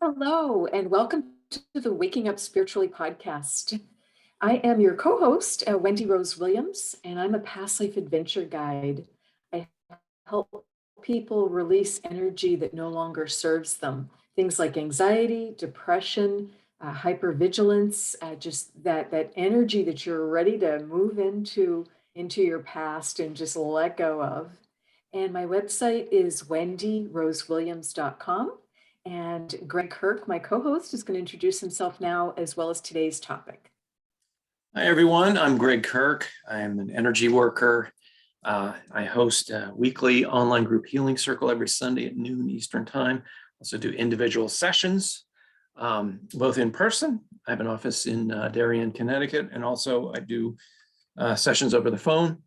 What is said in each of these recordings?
Hello, and welcome to the Waking Up Spiritually podcast. I am your co-host, Wendy Rose Williams, and I'm a past life adventure guide. I help people release energy that no longer serves them. Things like anxiety, depression, hypervigilance, just that energy that you're ready to move into your past and just let go of. And my website is wendyrosewilliams.com. And Gregg Kirk, my co-host, is going to introduce himself now, as well as today's topic. Hi, everyone. I'm Gregg Kirk. I'm an energy worker. I host a weekly online group healing circle every Sunday at noon Eastern time. Also do individual sessions, both in person. I have an office in Darien, Connecticut, and also I do sessions over the phone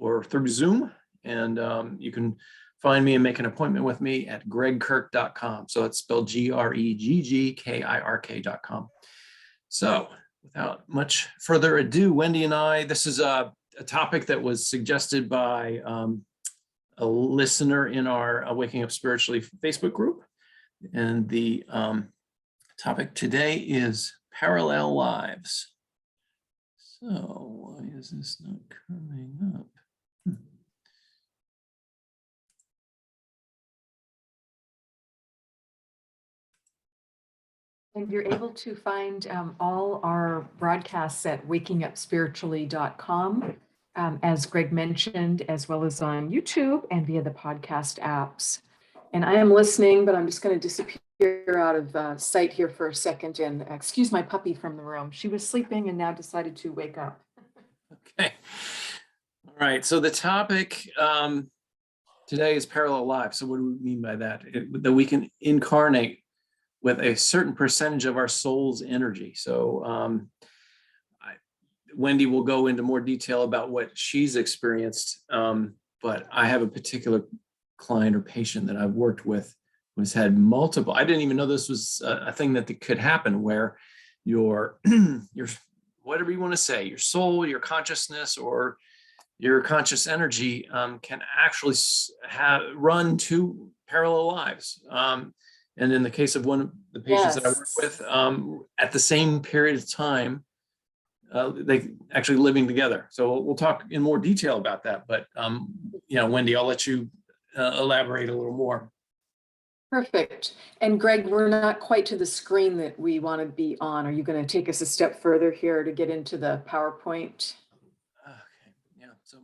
or through Zoom. And you can find me and make an appointment with me at greggkirk.com. So it's spelled GREGGKIRK.com. So without much further ado, Wendy and I, this is a topic that was suggested by a listener in our Waking Up Spiritually Facebook group. And the topic today is parallel lives. So why is this not coming up? And you're able to find all our broadcasts at wakingupspiritually.com, as Gregg mentioned, as well as on YouTube and via the podcast apps. And I am listening, but I'm just going to disappear out of sight here for a second and excuse my puppy from the room. She was sleeping and now decided to wake up. Okay. All right. So the topic today is parallel lives. So what do we mean by that? That we can incarnate with a certain percentage of our soul's energy. So Wendy will go into more detail about what she's experienced, but I have a particular client or patient that I've worked with who's had multiple, I didn't even know this was a thing that could happen, where your whatever you want to say, your soul, your consciousness, or your conscious energy can actually run two parallel lives. And in the case of one of the patients that I work with, at the same period of time, they actually living together. So we'll talk in more detail about that. But, Wendy, I'll let you elaborate a little more. Perfect. And Gregg, we're not quite to the screen that we want to be on. Are you going to take us a step further here to get into the PowerPoint? Okay. Yeah. So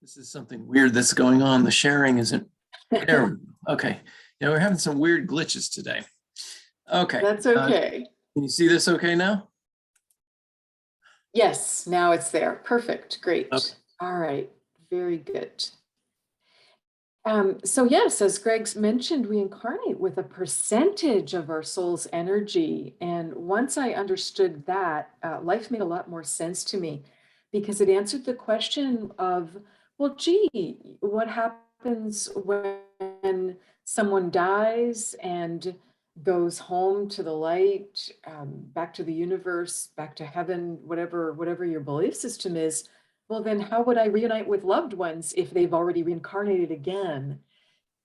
this is something weird that's going on. The sharing isn't there. Okay. Yeah, we're having some weird glitches today. Okay. That's okay. Can you see this okay now? Yes, now it's there. Perfect. Great. Okay. All right. Very good. So yes, as Gregg's mentioned, we incarnate with a percentage of our soul's energy. And once I understood that, life made a lot more sense to me, because it answered the question of, well, gee, what happens when someone dies and goes home to the light, back to the universe, back to heaven, whatever your belief system is? Well, then how would I reunite with loved ones if they've already reincarnated again?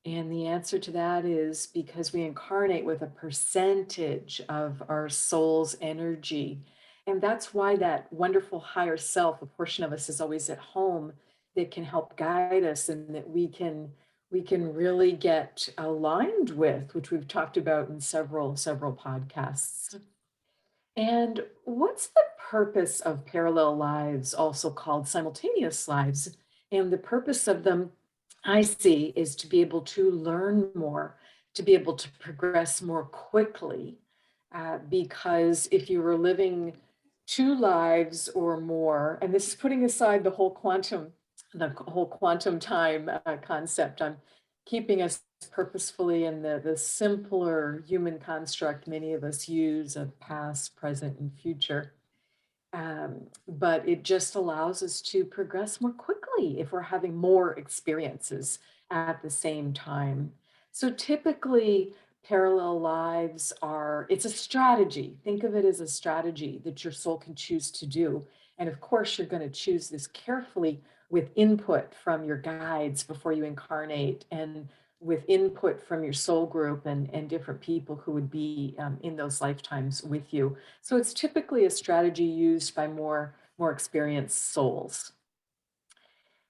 And the answer to that is because we incarnate with a percentage of our soul's energy. And that's why that wonderful higher self, a portion of us, is always at home, that can help guide us, and that we can really get aligned with, which we've talked about in several podcasts. And what's the purpose of parallel lives, also called simultaneous lives? And the purpose of them, I see, is to be able to learn more, to be able to progress more quickly. Because if you were living two lives or more, and this is putting aside the whole quantum time concept, I'm keeping us purposefully in the simpler human construct many of us use of past, present, and future. But it just allows us to progress more quickly if we're having more experiences at the same time. So typically, parallel lives it's a strategy. Think of it as a strategy that your soul can choose to do. And of course, you're going to choose this carefully with input from your guides before you incarnate, and with input from your soul group and different people who would be in those lifetimes with you. So it's typically a strategy used by more experienced souls.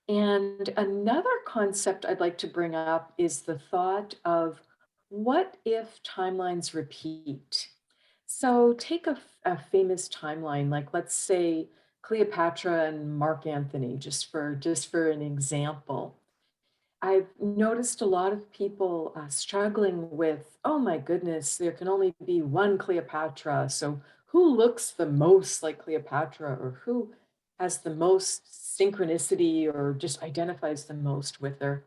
And another concept I'd like to bring up is the thought of what if timelines repeat? So take a famous timeline, like let's say Cleopatra and Mark Antony, just for an example. I've noticed a lot of people struggling with, oh my goodness, there can only be one Cleopatra. So who looks the most like Cleopatra, or who has the most synchronicity or just identifies the most with her?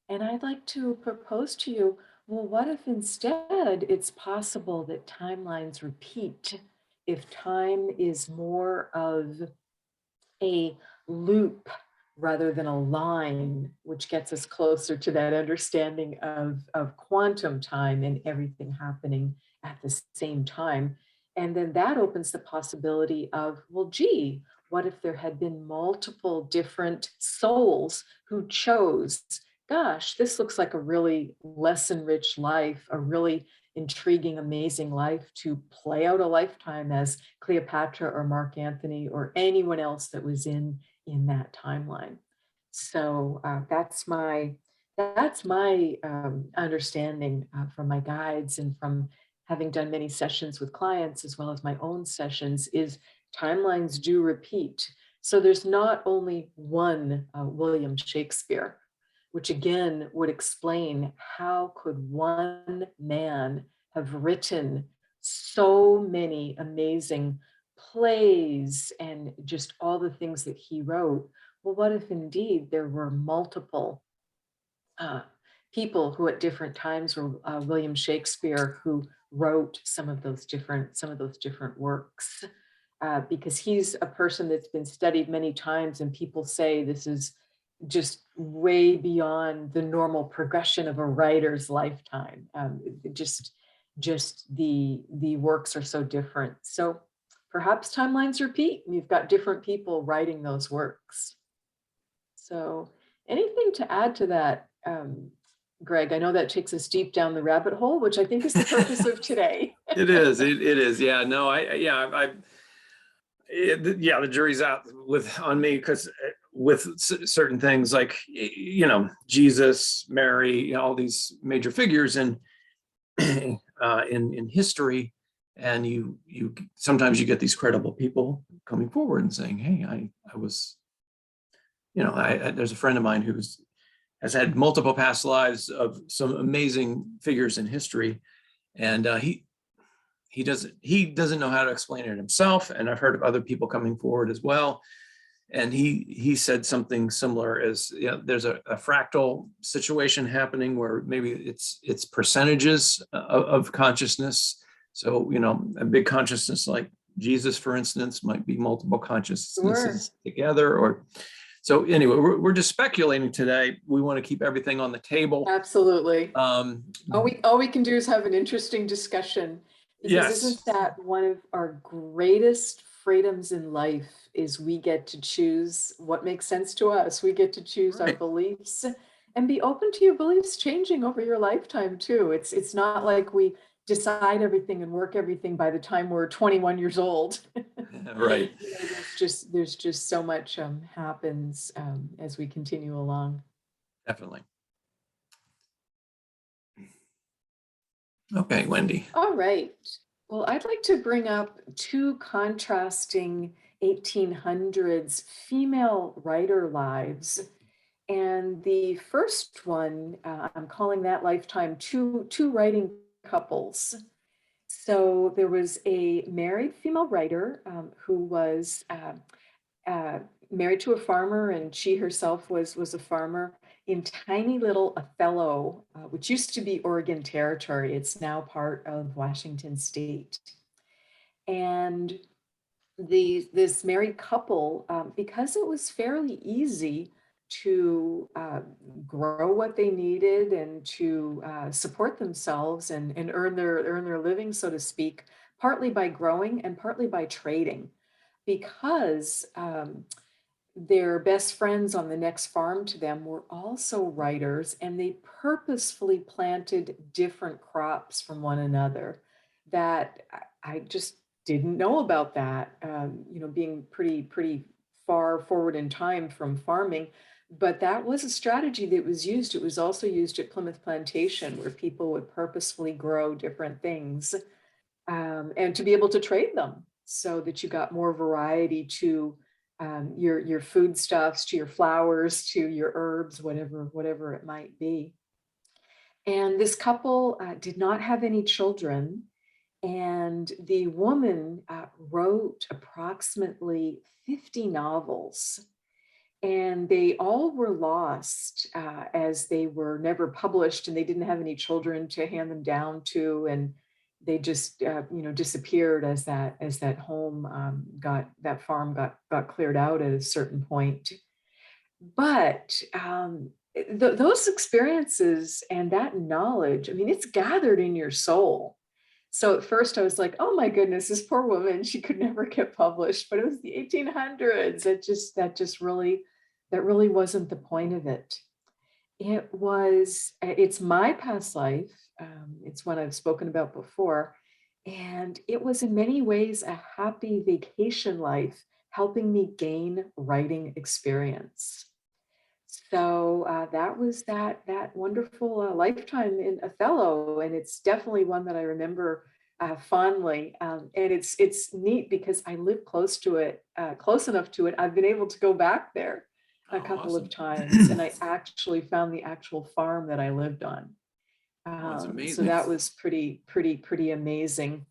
And I'd like to propose to you, well, what if instead it's possible that timelines repeat? If time is more of a loop rather than a line, which gets us closer to that understanding of quantum time and everything happening at the same time. And then that opens the possibility of, well, gee, what if there had been multiple different souls who chose, gosh, this looks like a really lesson rich life, a really intriguing, amazing life to play out a lifetime as Cleopatra or Mark Antony or anyone else that was in that timeline. So that's my understanding from my guides and from having done many sessions with clients as well as my own sessions is timelines do repeat. So there's not only one William Shakespeare, which again would explain how could one man have written so many amazing plays and just all the things that he wrote. Well, what if indeed there were multiple uh, people who at different times were William Shakespeare who wrote some of those different works? Because he's a person that's been studied many times, and people say this is just way beyond the normal progression of a writer's lifetime. Just the works are so different. So perhaps timelines repeat. We've got different people writing those works. So anything to add to that, Greg? I know that takes us deep down the rabbit hole, which I think is the purpose of today. It is. It is. Yeah. No. Yeah. The jury's out on me because with certain things like Jesus, Mary, all these major figures in history, and you sometimes you get these credible people coming forward and saying, "Hey, I was." There's a friend of mine has had multiple past lives of some amazing figures in history, and he doesn't know how to explain it himself. And I've heard of other people coming forward as well. And he said something similar as, there's a fractal situation happening where maybe it's percentages of consciousness. So, a big consciousness like Jesus, for instance, might be multiple consciousnesses together. Or so anyway, we're just speculating today. We want to keep everything on the table. Absolutely. All we can do is have an interesting discussion, because Yes. isn't that one of our greatest freedoms in life is we get to choose what makes sense to us. We get to choose our Right. beliefs and be open to your beliefs changing over your lifetime too. It's not like we decide everything and work everything by the time we're 21 years old. Right. There's just so much happens as we continue along. Definitely. Okay, Wendy. All right. Well, I'd like to bring up two contrasting 1800s female writer lives. And the first one, I'm calling that lifetime two writing couples. So there was a married female writer who was uh, married to a farmer, and she herself was a farmer in tiny little Othello, which used to be Oregon Territory. It's now part of Washington State. And this married couple, because it was fairly easy to grow what they needed and to support themselves and earn their living, so to speak, partly by growing and partly by trading, because their best friends on the next farm to them were also writers, and they purposefully planted different crops from one another that I just didn't know about that, being pretty far forward in time from farming. But that was a strategy that was used. It was also used at Plymouth Plantation, where people would purposefully grow different things, and to be able to trade them so that you got more variety to your foodstuffs, to your flowers, to your herbs, whatever it might be. And this couple did not have any children, and the woman wrote approximately 50 novels, and they all were lost as they were never published, and they didn't have any children to hand them down to, and they just disappeared as that home that farm got cleared out at a certain point. But those experiences and that knowledge, I mean, it's gathered in your soul. So at first I was like, oh my goodness, this poor woman, she could never get published. But it was the 1800s. That really wasn't the point of it. It's my past life. It's one I've spoken about before. And it was in many ways a happy vacation life, helping me gain writing experience. So that was that wonderful lifetime in Othello, and it's definitely one that I remember fondly. And it's neat because I live close to it, close enough to it. I've been able to go back there a Oh, couple of awesome. times, and I actually found the actual farm that I lived on. Oh, that's So amazing. that was pretty amazing.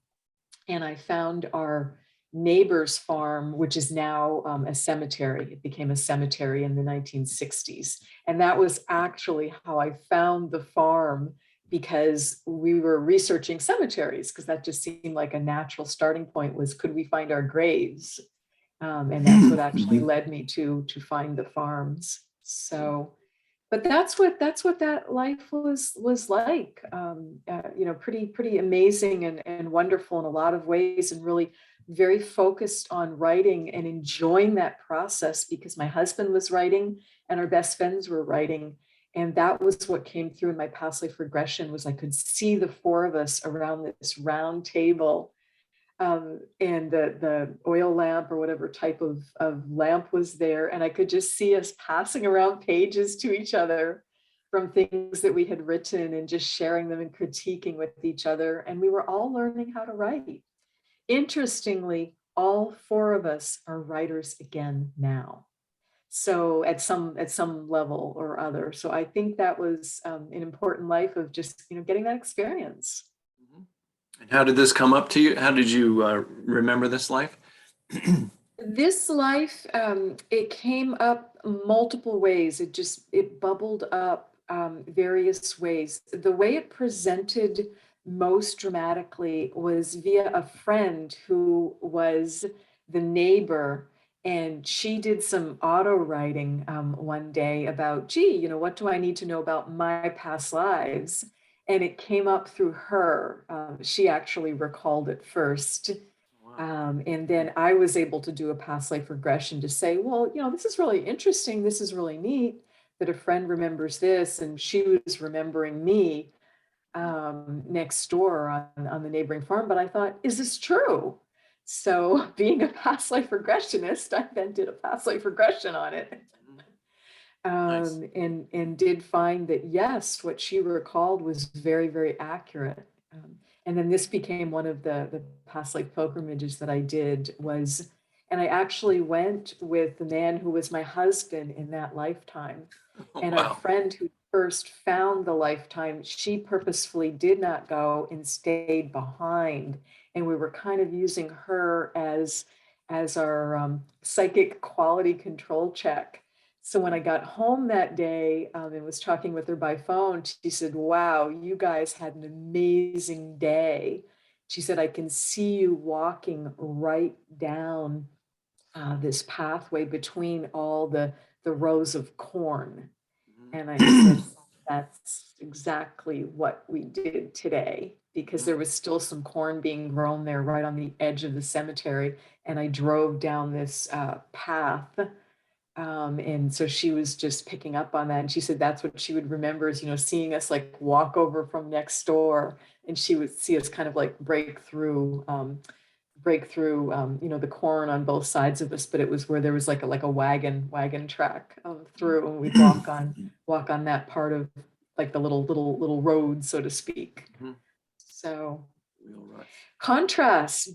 And I found our neighbor's farm, which is now a cemetery. It became a cemetery in the 1960s. And that was actually how I found the farm, because we were researching cemeteries, because that just seemed like a natural starting point, was could we find our graves? And that's what actually led me to find the farms. So but that's what that life was like. Pretty amazing and wonderful in a lot of ways, and really very focused on writing and enjoying that process, because my husband was writing and our best friends were writing. And that was what came through in my past life regression, was I could see the four of us around this round table, and the oil lamp or whatever type of lamp was there. And I could just see us passing around pages to each other from things that we had written, and just sharing them and critiquing with each other. And we were all learning how to write. Interestingly, all four of us are writers again now. So at some level or other. So I think that was an important life of just getting that experience. Mhm. And how did this come up to you? How did you remember this life? This life, it came up multiple ways. It bubbled up various ways. The way it presented most dramatically was via a friend who was the neighbor, and she did some auto writing one day about, gee, what do I need to know about my past lives? And it came up through her. She actually recalled it first. Wow. And then I was able to do a past life regression to say, well, this is really interesting. This is really neat that a friend remembers this, and she was remembering me next door on the neighboring farm. But I thought, is this true? So, being a past life regressionist, I then did a past life regression on it, Mhm. Nice. and did find that yes, what she recalled was very accurate. And then this became one of the past life pilgrimages that I did was, and I actually went with the man who was my husband in that lifetime. Oh, And our wow. friend who first found the lifetime, she purposefully did not go and stayed behind. And we were kind of using her as our psychic quality control check. So when I got home that day and was talking with her by phone, she said, wow, you guys had an amazing day. She said, I can see you walking right down this pathway between all the rows of corn. And I said, Mhm. that's exactly what we did today, because there was still some corn being grown there right on the edge of the cemetery. And I drove down this path And so she was just picking up on that. And she said that's what she would remember is, seeing us like walk over from next door, and she would see us kind of like break through, the corn on both sides of us, but it was where there was like a wagon track through, and we'd walk on that part of like the little road, so to speak. Mhm. So Real rush.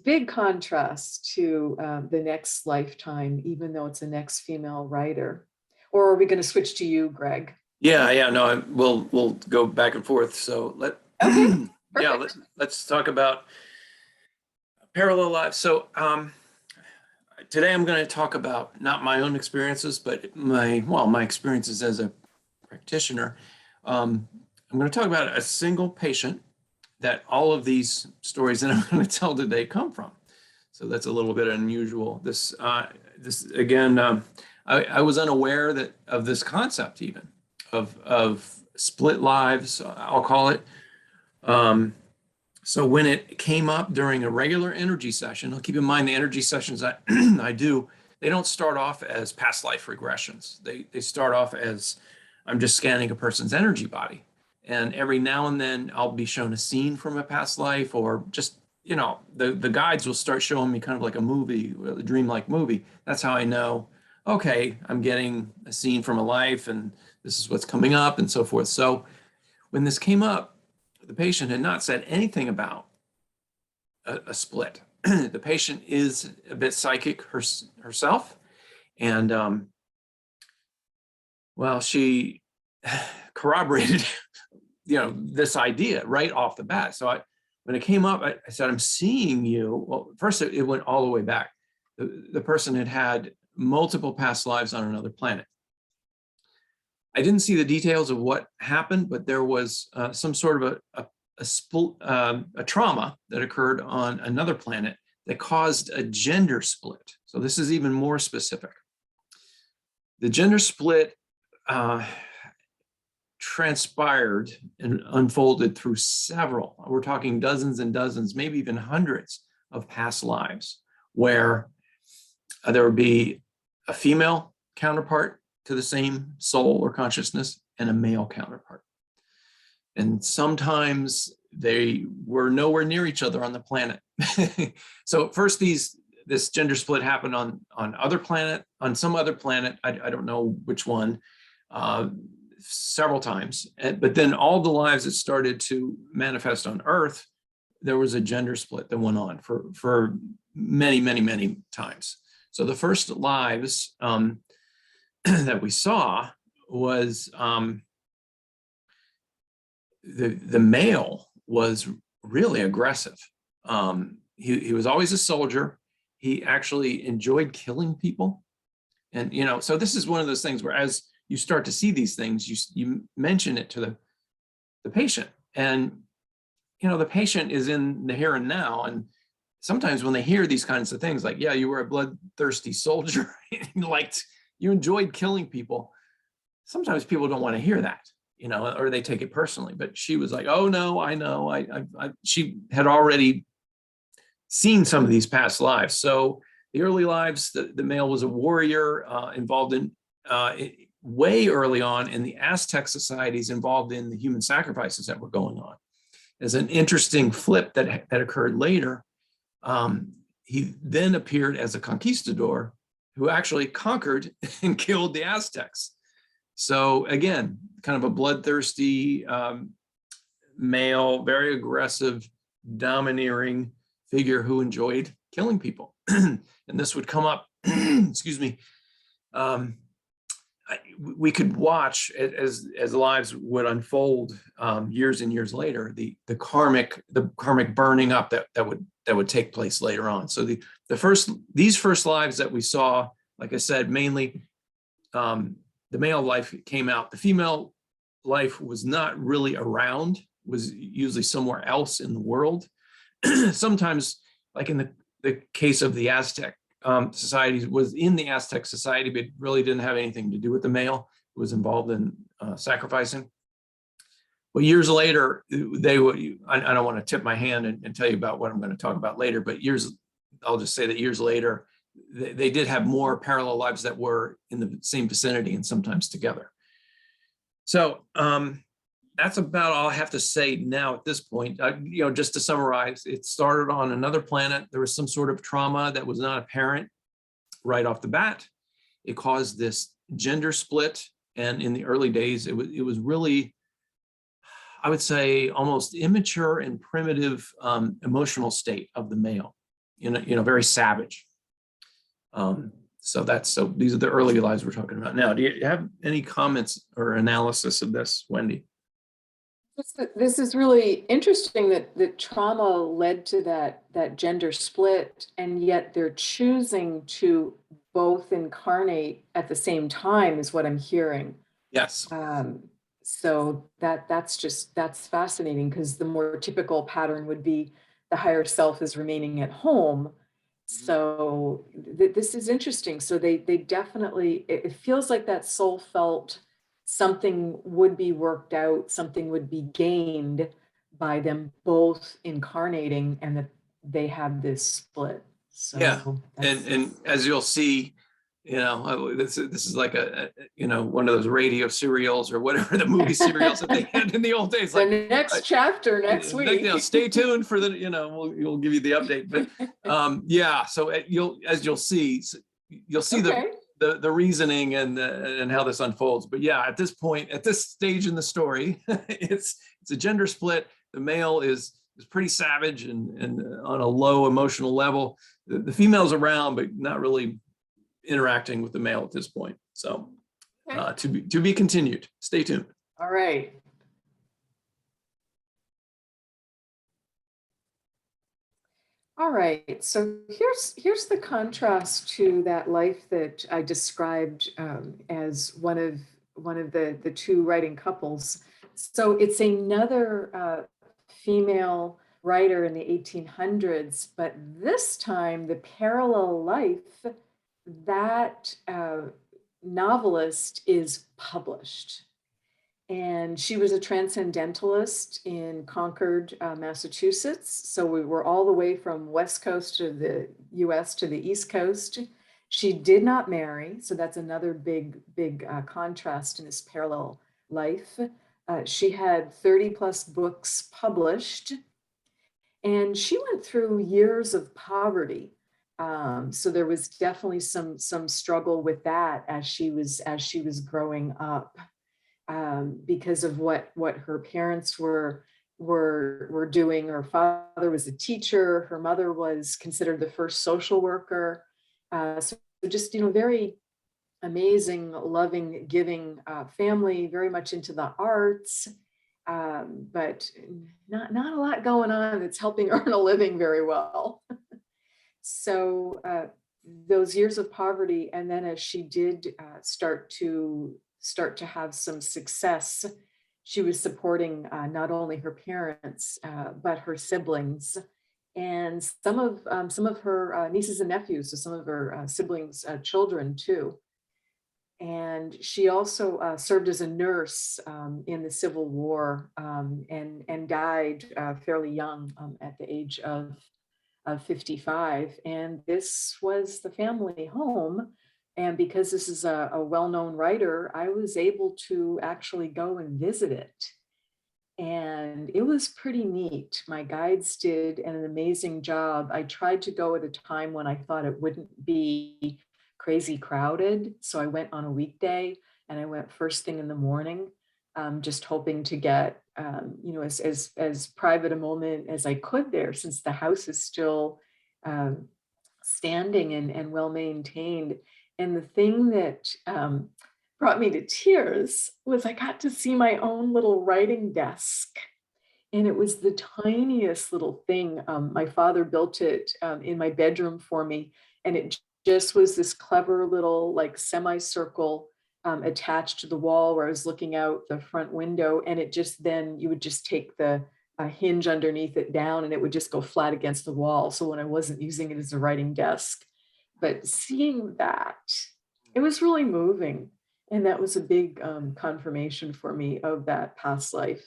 big contrast to the next lifetime, even though it's a next female writer. Or are we going to switch to you, Gregg? Yeah, no, we'll go back and forth. So Okay, yeah, perfect. let's talk about parallel lives. So today I'm going to talk about not my own experiences, but my experiences as a practitioner. I'm going to talk about a single patient that all of these stories that I'm going to tell today come from. So that's a little bit unusual. This again, I was unaware of this concept even of split lives, I'll call it. So when it came up during a regular energy session, I'll keep in mind the energy sessions I do, they don't start off as past life regressions. They start off as I'm just scanning a person's energy body. And every now and then I'll be shown a scene from a past life, or just, the guides will start showing me kind of like a movie, a dreamlike movie. That's how I know, okay, I'm getting a scene from a life and this is what's coming up and so forth. So when this came up, the patient had not said anything about a split. The patient is a bit psychic herself. And she corroborated, this idea right off the bat. So when it came up, I said, I'm seeing you. Well, first it went all the way back. The person had multiple past lives on another planet. I didn't see the details of what happened, but there was some sort of a trauma that occurred on another planet that caused a gender split. So this is even more specific. The gender split transpired and unfolded through several, we're talking dozens and dozens, maybe even hundreds of past lives, where there would be a female counterpart to the same soul or consciousness and a male counterpart. And sometimes they were nowhere near each other on the planet. So first this gender split happened on some other planet. I don't know which one, several times. But then all the lives that started to manifest on Earth, there was a gender split that went on for many, many, many times. So the first lives that we saw was the male was really aggressive. He was always a soldier. He actually enjoyed killing people. And, so this is one of those things where as you start to see these things, you mention it to the patient. And, the patient is in the here and now. And sometimes when they hear these kinds of things, like, yeah, you were a bloodthirsty soldier, you enjoyed killing people. Sometimes people don't want to hear that, or they take it personally. But she was like, oh no, I know. She had already seen some of these past lives. So the early lives, the male was a warrior involved in way early on in the Aztec societies, involved in the human sacrifices that were going on. As an interesting flip that occurred later, he then appeared as a conquistador who actually conquered and killed the Aztecs. So again, kind of a bloodthirsty male, very aggressive, domineering figure who enjoyed killing people. And this would come up, excuse me, we could watch as lives would unfold years and years later, the karmic burning up that would take place later on. So these first lives that we saw, like I said, mainly the male life came out. The female life was not really around, was usually somewhere else in the world. Sometimes, like in the case of the Aztec society, was in the Aztec society, but really didn't have anything to do with the male. It was involved in sacrificing. Well, years later, they would, I don't want to tip my hand and tell you about what I'm going to talk about later, but I'll just say that years later, they did have more parallel lives that were in the same vicinity and sometimes together. So that's about all I have to say now at this point. Just to summarize, it started on another planet. There was some sort of trauma that was not apparent right off the bat. It caused this gender split. And in the early days, it was really, I would say, almost immature and primitive emotional state of the male, very savage. So these are the early lives we're talking about now. Do you have any comments or analysis of this, Wendy? This is really interesting that trauma led to that gender split, and yet they're choosing to both incarnate at the same time, is what I'm hearing. Yes. So that's fascinating, because the more typical pattern would be the higher self is remaining at home. So this is interesting. So they definitely, it feels like that soul felt something would be worked out, something would be gained by them both incarnating, and that they have this split. So yeah, and as you'll see, this is like one of those radio serials or whatever, the movie serials that they had in the old days. The next chapter next week. Stay tuned for the, we'll give you the update. But so you'll see Okay. the reasoning and how this unfolds. But yeah, at this stage in the story, it's a gender split. The male is pretty savage and on a low emotional level. The female's around, but not really interacting with the male at this point. So to be continued. Stay tuned. All right. All right, so here's the contrast to that life that I described as one of the two writing couples. So it's another female writer in the 1800s, but this time the parallel life, that novelist is published. And she was a transcendentalist in Concord, Massachusetts. So we were all the way from West Coast of the US to the East Coast. She did not marry. So that's another big contrast in this parallel life. She had 30 plus books published. And she went through years of poverty. So there was definitely some struggle with that as she was growing up. Because of what her parents were doing. Her father was a teacher. Her mother was considered the first social worker. So just, very amazing, loving, giving family, very much into the arts, but not a lot going on that's helping earn a living very well. So those years of poverty, and then as she did start to have some success, she was supporting not only her parents but her siblings and some of her nieces and nephews, so some of her siblings' children too. And she also served as a nurse in the Civil War and died fairly young at the age of 55. And this was the family home. And because this is a well-known writer, I was able to actually go and visit it. And it was pretty neat. My guides did an amazing job. I tried to go at a time when I thought it wouldn't be crazy crowded. So I went on a weekday, and I went first thing in the morning, just hoping to get, as private a moment as I could there, since the house is still standing and well maintained. And the thing that brought me to tears was I got to see my own little writing desk. And it was the tiniest little thing. My father built it in my bedroom for me. And it just was this clever little like semicircle attached to the wall where I was looking out the front window. And it just then you would just take the hinge underneath it down and it would just go flat against the wall. So when I wasn't using it as a writing desk, but seeing that, it was really moving. And that was a big confirmation for me of that past life.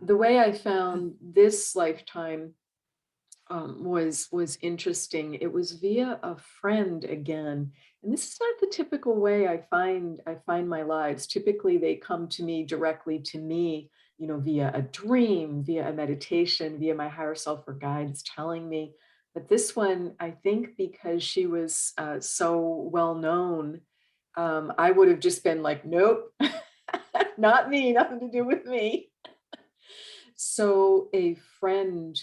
The way I found this lifetime was interesting. It was via a friend again, and this is not the typical way I find my lives. Typically, they come to me directly to me, via a dream, via a meditation, via my higher self or guides telling me. But this one, I think, because she was so well known, I would have just been like, nope, not me, nothing to do with me. So a friend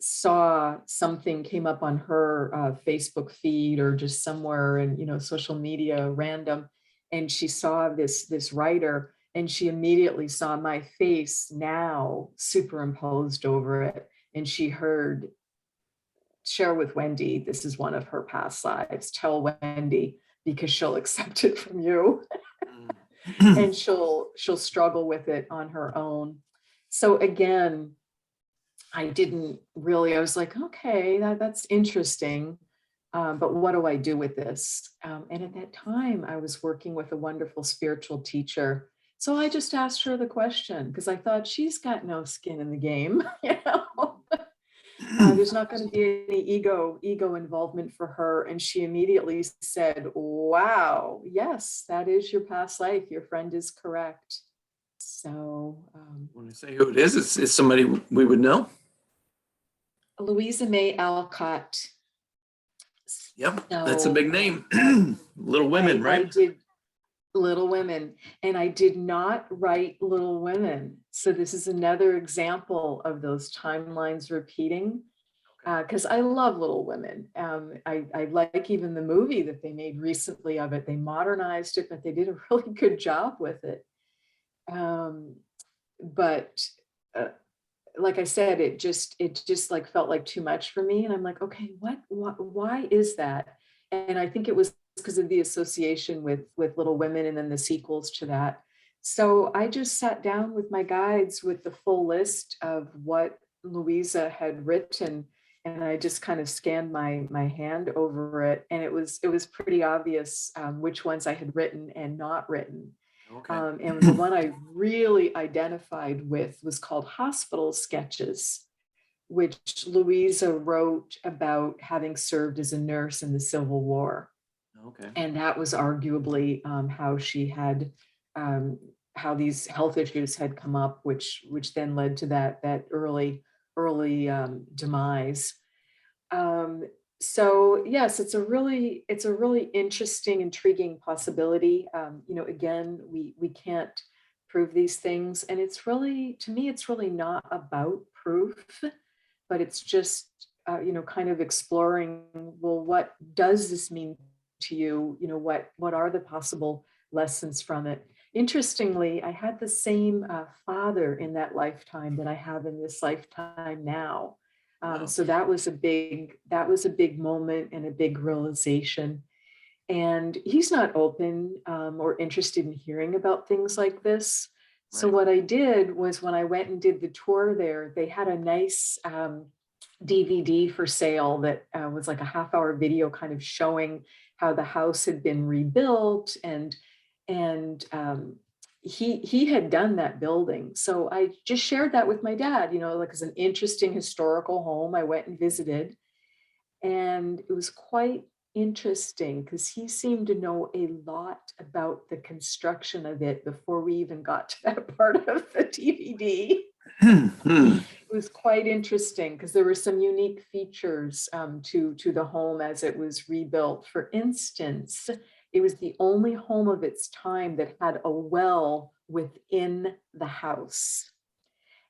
saw something came up on her Facebook feed or just somewhere in social media, random, and she saw this writer, and she immediately saw my face now superimposed over it, and she heard share with Wendy. This is one of her past lives. Tell Wendy because she'll accept it from you, and she'll struggle with it on her own. So again, I was like, okay, that's interesting. But what do I do with this? And at that time, I was working with a wonderful spiritual teacher. So I just asked her the question because I thought she's got no skin in the game. There's not going to be any ego involvement for her. And she immediately said, wow, yes, that is your past life. Your friend is correct. So When I say who it is, it's somebody we would know. Louisa May Alcott. Yep, So that's a big name. Little Women, I right? did Little Women, and I did not write Little Women. So this is another example of those timelines repeating, because I love Little Women. I like even the movie that they made recently of it. They modernized it, but they did a really good job with it. But uh, like I said, it just like felt like too much for me. And I'm like, okay, why is that? And I think it was because of the association with Little Women and then the sequels to that. So I just sat down with my guides with the full list of what Louisa had written. And I just kind of scanned my hand over it. And it was pretty obvious which ones I had written and not written. Okay. And the one I really identified with was called Hospital Sketches, which Louisa wrote about having served as a nurse in the Civil War. Okay. And that was arguably how she had, how these health issues had come up, which then led to that early demise. Um, so yes, it's a really interesting, intriguing possibility. Again, we can't prove these things, and it's really, to me, it's really not about proof, but it's just kind of exploring. Well, what does this mean to you? What are the possible lessons from it? Interestingly, I had the same father in that lifetime that I have in this lifetime now. Wow. So that was a big moment and a big realization. And he's not open or interested in hearing about things like this. So Right. what I did was when I went and did the tour there, they had a nice DVD for sale that was like a half-hour video kind of showing how the house had been rebuilt, and he had done that building. So I just shared that with my dad, like as an interesting historical home. I went and visited, and it was quite interesting because he seemed to know a lot about the construction of it before we even got to that part of the DVD. It was quite interesting because there were some unique features to the home as it was rebuilt. For instance, it was the only home of its time that had a well within the house.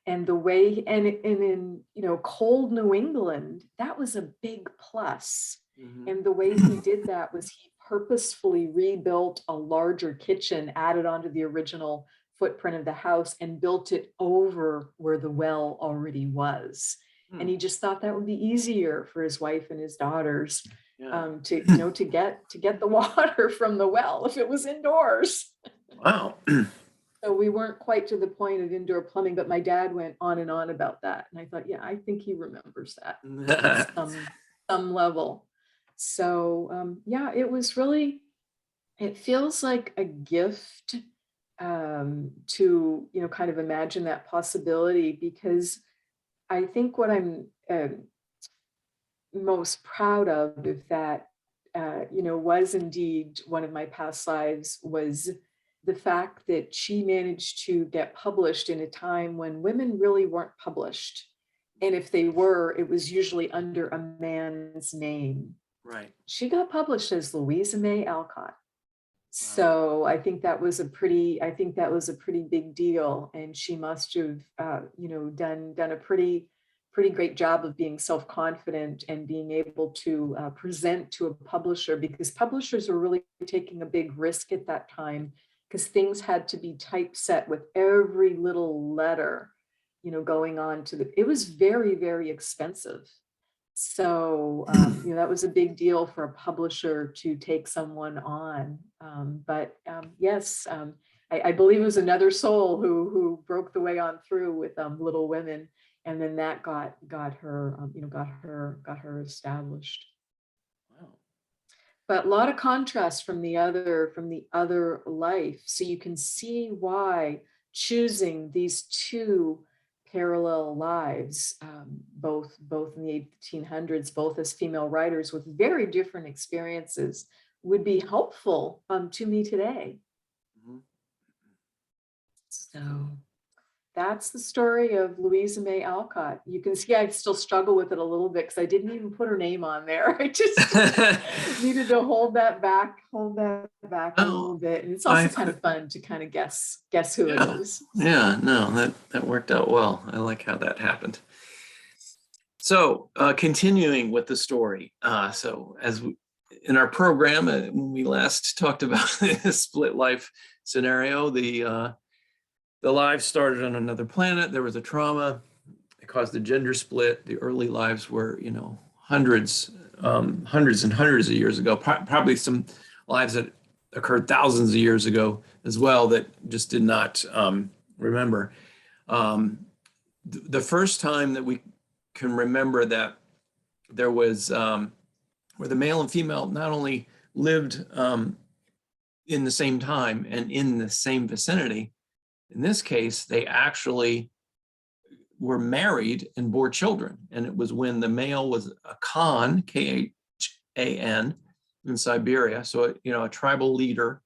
And the way, and in cold New England, that was a big plus. Mhm. And the way he did that was he purposefully rebuilt a larger kitchen, added onto the original footprint of the house, and built it over where the well already was. And Hmm. he just thought that would be easier for his wife and his daughters Yeah. to get the water from the well if it was indoors. Wow. So we weren't quite to the point of indoor plumbing, but my dad went on and on about that. And I thought, yeah, I think he remembers that at some level. So yeah, it feels like a gift to, kind of imagine that possibility, because I think what I'm most proud of, if that, was indeed one of my past lives, was the fact that she managed to get published in a time when women really weren't published. And if they were, it was usually under a man's name. Right. She got published as Louisa May Alcott. Wow. So I think that was a pretty big deal. And she must have, done a pretty great job of being self-confident and being able to present to a publisher, because publishers were really taking a big risk at that time, because things had to be typeset with every little letter, going on to it was very, very expensive. So, that was a big deal for a publisher to take someone on. But yes, I believe it was another soul who broke the way on through with Little Women, and then that got her, got her established. Wow. But a lot of contrast from the other life. So you can see why choosing these two parallel lives, both in the 1800s, both as female writers with very different experiences, would be helpful to me today. Mhm. So that's the story of Louisa May Alcott. You can see I still struggle with it a little bit, because I didn't even put her name on there. I just needed to hold that back a little bit. And it's also kind of fun to kind of guess who it is. Yeah, no, that worked out well. I like how that happened. So, continuing with the story. So, in our program, when we last talked about the split life scenario, the lives started on another planet. There was a trauma. It caused the gender split. The early lives were, hundreds and hundreds of years ago. Probably some lives that occurred thousands of years ago as well that just did not remember. The first time that we can remember that there was where the male and female not only lived in the same time and in the same vicinity. In this case, they actually were married and bore children. And it was when the male was a Khan, Khan, in Siberia. So, a tribal leader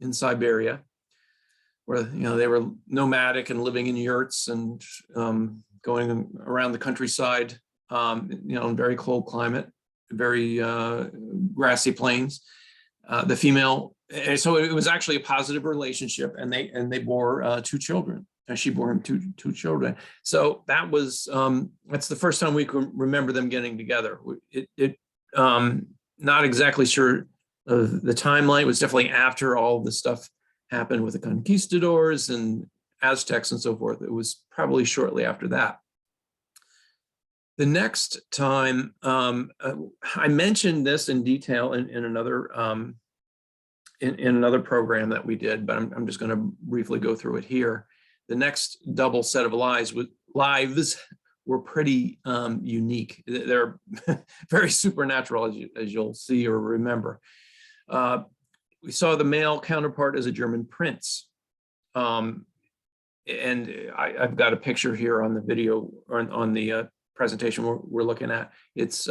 in Siberia, where, they were nomadic and living in yurts and going around the countryside, in very cold climate, very grassy plains. The female, so it was actually a positive relationship, and they bore two children. And she bore him two children. So that was that's the first time we can remember them getting together. Not exactly sure of the timeline. It was definitely after all the stuff happened with the conquistadors and Aztecs and so forth. It was probably shortly after that. The next time, I mentioned this in detail in another in another program that we did, but I'm just going to briefly go through it here. The next double set of lives were pretty unique. They're very supernatural, as you'll see or remember. We saw the male counterpart as a German prince. And I've got a picture here on the video, or on the presentation we're looking at. It's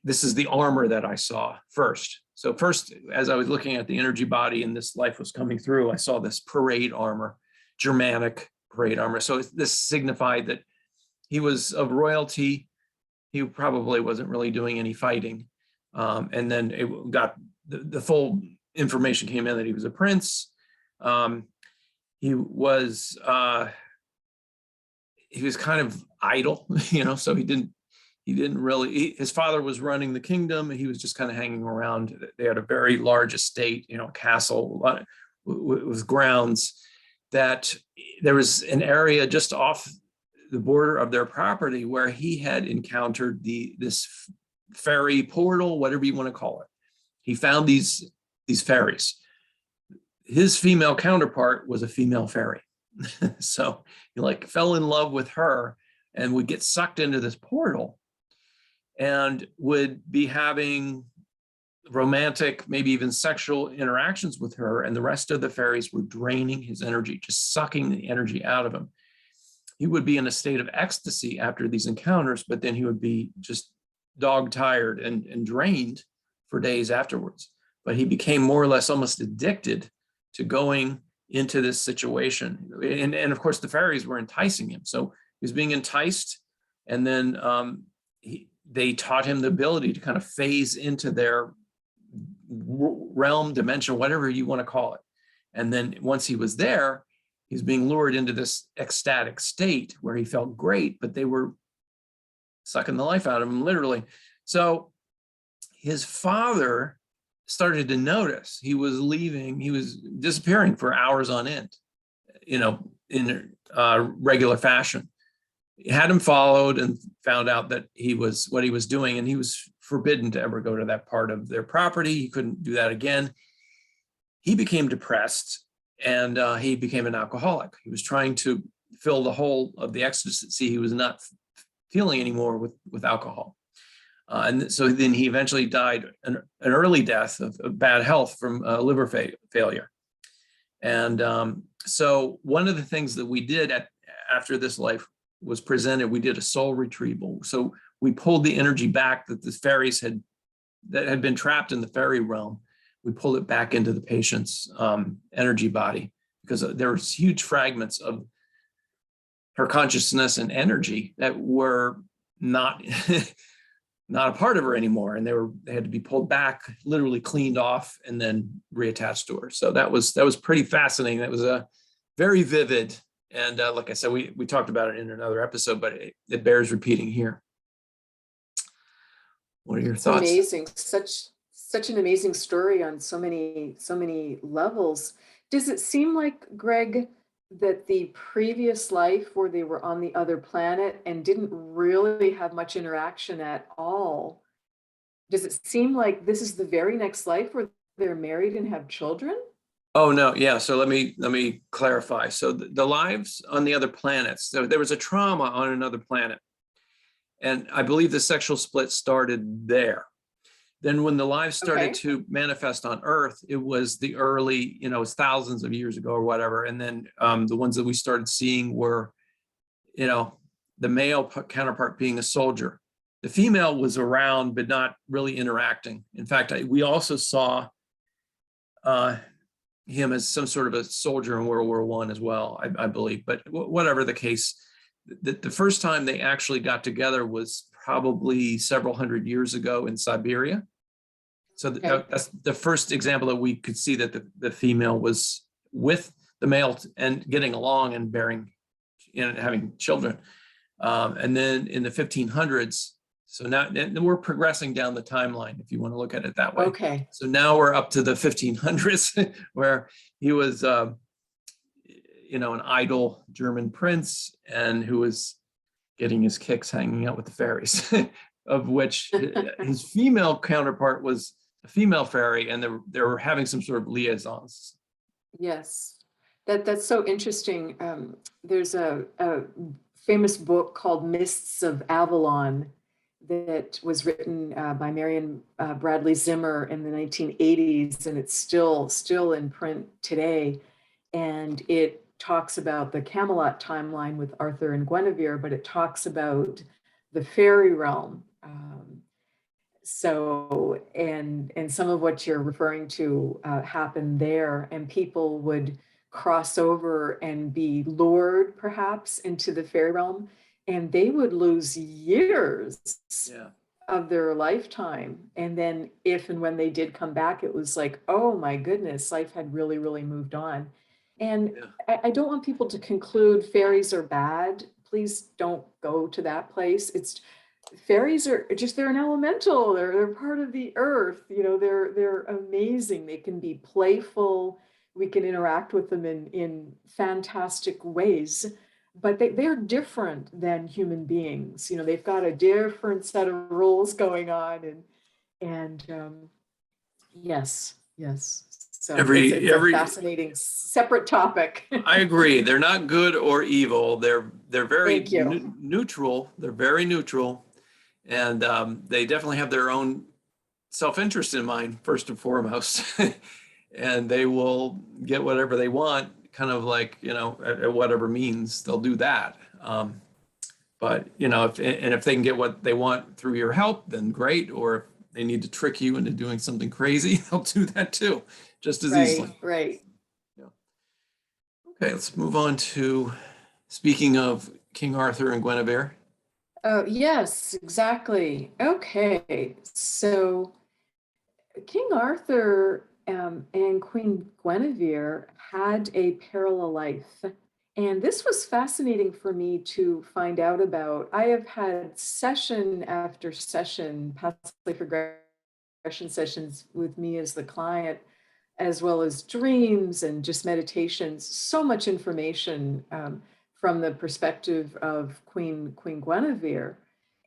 this is the armor that I saw first. So first, as I was looking at the energy body and this life was coming through, I saw this parade armor, Germanic parade armor. So this signified that he was of royalty. He probably wasn't really doing any fighting. And then it got the full information came in that he was a prince. He was kind of idle, so he didn't really, his father was running the kingdom. He was just kind of hanging around. They had a very large estate, castle, with grounds, that there was an area just off the border of their property where he had encountered this fairy portal, whatever you want to call it. He found these fairies. His female counterpart was a female fairy. So he fell in love with her and would get sucked into this portal and would be having romantic, maybe even sexual interactions with her. And the rest of the fairies were draining his energy, just sucking the energy out of him. he would be in a state of ecstasy after these encounters, but then he would be just dog tired and drained for days afterwards. But he became more or less almost addicted to going into this situation. And of course, the fairies were enticing him. So he was being enticed, and then they taught him the ability to kind of phase into their realm, dimension, whatever you want to call it. And then once he was there, he's being lured into this ecstatic state where he felt great, but they were sucking the life out of him, literally. So his father started to notice he was leaving, he was disappearing for hours on end, in regular fashion. He had him followed and found out that what he was doing, and he was forbidden to ever go to that part of their property. He couldn't do that again. He became depressed, and he became an alcoholic. He was trying to fill the hole of the ecstasy he was not feeling anymore with alcohol. And so then he eventually died an early death of bad health from liver failure. And so one of the things that we did after this life was presented, we did a soul retrieval. So we pulled the energy back that the fairies that had been trapped in the fairy realm. We pulled it back into the patient's energy body, because there was huge fragments of her consciousness and energy that were not not a part of her anymore, and they had to be pulled back, literally cleaned off, and then reattached to her. So that was pretty fascinating. That was a very vivid, and like I said, we talked about it in another episode, but it bears repeating here. What are your thoughts? Amazing, such an amazing story on so many levels. Does it seem like, Gregg, that the previous life where they were on the other planet and didn't really have much interaction at all, does it seem like this is the very next life where they're married and have children? Oh no, yeah. So let me clarify. So the lives on the other planets, so there was a trauma on another planet, and I believe the sexual split started there. Then when the lives started to manifest on Earth, it was the early, it was thousands of years ago or whatever. And then the ones that we started seeing were, the male counterpart being a soldier. The female was around, but not really interacting. In fact, we also saw him as some sort of a soldier in World War I as well, I believe. But whatever the case, the first time they actually got together was probably several hundred years ago in Siberia. So that's the first example that we could see that the female was with the male and getting along and having children. And then in the 1500s, so now we're progressing down the timeline, if you want to look at it that way. Okay. So now we're up to the 1500s where he was, an idle German prince, and who was getting his kicks hanging out with the fairies, of which his female counterpart was a female fairy, and they were having some sort of liaisons. Yes, that's so interesting. There's a famous book called Mists of Avalon that was written by Marion Bradley Zimmer in the 1980s, and it's still in print today. And it talks about the Camelot timeline with Arthur and Guinevere, but it talks about the fairy realm. And some of what you're referring to happened there, and people would cross over and be lured perhaps into the fairy realm, and they would lose years of their lifetime. And then if and when they did come back, it was like, oh my goodness, life had really, really moved on. And I don't want people to conclude fairies are bad. Please don't go to that place. Fairies are they're an elemental. They're part of the earth. They're amazing. They can be playful. We can interact with them in fantastic ways, but they're different than human beings. They've got a different set of rules going on, and yes. So it's a fascinating separate topic. I agree. They're not good or evil. They're very neutral. They're very neutral. And they definitely have their own self-interest in mind, first and foremost. And they will get whatever they want kind of like, at whatever means, they'll do that. But, if they can get what they want through your help, then great. Or if they need to trick you into doing something crazy, they'll do that too, just as easily. Right. Yeah. Okay, let's move on to, speaking of King Arthur and Guinevere. Oh, yes, exactly. Okay. So King Arthur and Queen Guinevere had a parallel life. And this was fascinating for me to find out about. I have had session after session, past life regression sessions with me as the client, as well as dreams and just meditations, so much information from the perspective of Queen Guinevere.